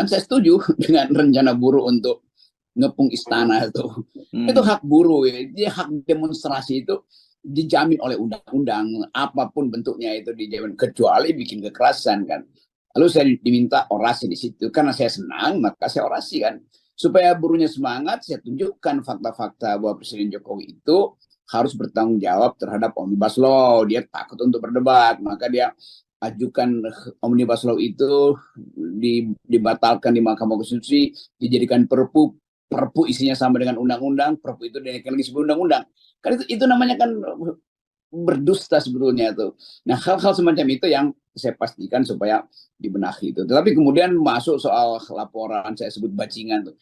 saya setuju dengan rencana buruh untuk ngepung istana itu. Itu hak buruh ya. Dia hak demonstrasi itu dijamin oleh undang-undang, apapun bentuknya itu dijamin, kecuali bikin kekerasan kan. Lalu saya diminta orasi di situ, karena saya senang maka saya orasi kan, supaya buruhnya semangat. Saya tunjukkan fakta-fakta bahwa Presiden Jokowi itu harus bertanggung jawab terhadap Omnibus Law. Dia takut untuk berdebat, maka dia ajukan Omnibus Law itu dibatalkan di Mahkamah Konstitusi, dijadikan perpu. Perpu isinya sama dengan undang-undang, perpu itu dinaikkan lagi sebagai undang-undang. Kan itu namanya kan berdusta sebetulnya itu. Nah, hal-hal semacam itu yang saya pastikan supaya dibenahi itu. Tetapi kemudian masuk soal laporan saya sebut bajingan tuh.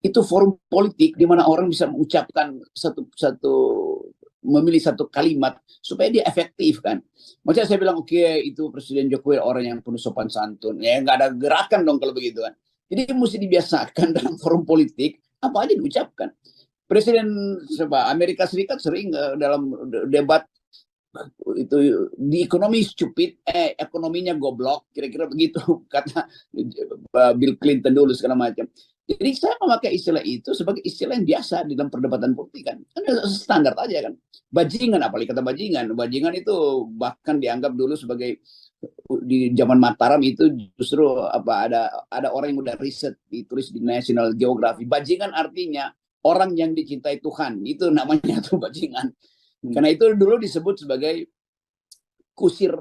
Itu forum politik di mana orang bisa mengucapkan memilih satu kalimat supaya dia efektif kan. Maksudnya saya bilang oke, itu Presiden Jokowi orang yang penuh sopan santun. Ya nggak ada gerakan dong kalau begitu kan. Jadi mesti dibiasakan dalam forum politik apa aja diucapkan. Presiden Amerika Serikat sering dalam debat itu di ekonomi stupid, ekonominya goblok, kira-kira begitu kata Bill Clinton dulu segala macam. Jadi saya memakai istilah itu sebagai istilah yang biasa di dalam perdebatan politik kan standar aja kan. Bajingan, apalagi kata bajingan. Bajingan itu bahkan dianggap dulu sebagai, di zaman Mataram itu justru ada orang yang udah riset ditulis di National Geographic. Bajingan artinya orang yang dicintai Tuhan, itu namanya tuh bajingan. Karena itu dulu disebut sebagai kusir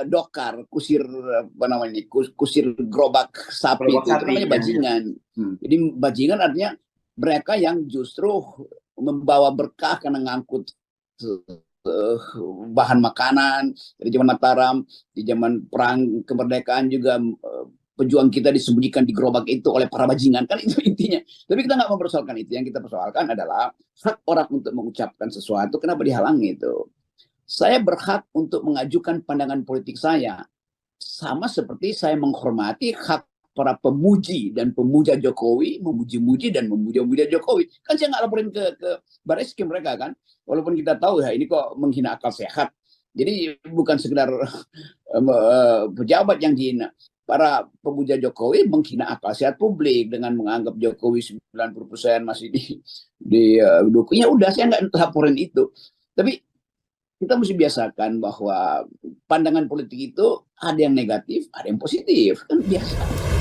dokar, kusir apa namanya, kusir gerobak sapi, itu namanya bajingan. Jadi bajingan artinya mereka yang justru membawa berkah karena ngangkut bahan makanan dari zaman Mataram. Di zaman perang kemerdekaan juga pejuang kita disembunyikan di gerobak itu oleh para bajingan, kan itu intinya. Tapi kita nggak mempersoalkan itu. Yang kita persoalkan adalah hak orang untuk mengucapkan sesuatu, kenapa dihalangi itu. Saya berhak untuk mengajukan pandangan politik saya, sama seperti saya menghormati hak para pemuji dan pemuja Jokowi, memuji-muji dan memuja-muja Jokowi. Kan saya nggak laporin ke Bareskrim mereka kan, walaupun kita tahu ya ini kok menghina akal sehat. Jadi bukan sekedar pejabat yang dihina. Para pemuja Jokowi menghina akal sehat publik dengan menganggap Jokowi 90% masih didukung. Ya udah, saya nggak laporin itu. Tapi kita mesti biasakan bahwa pandangan politik itu ada yang negatif, ada yang positif, kan biasa.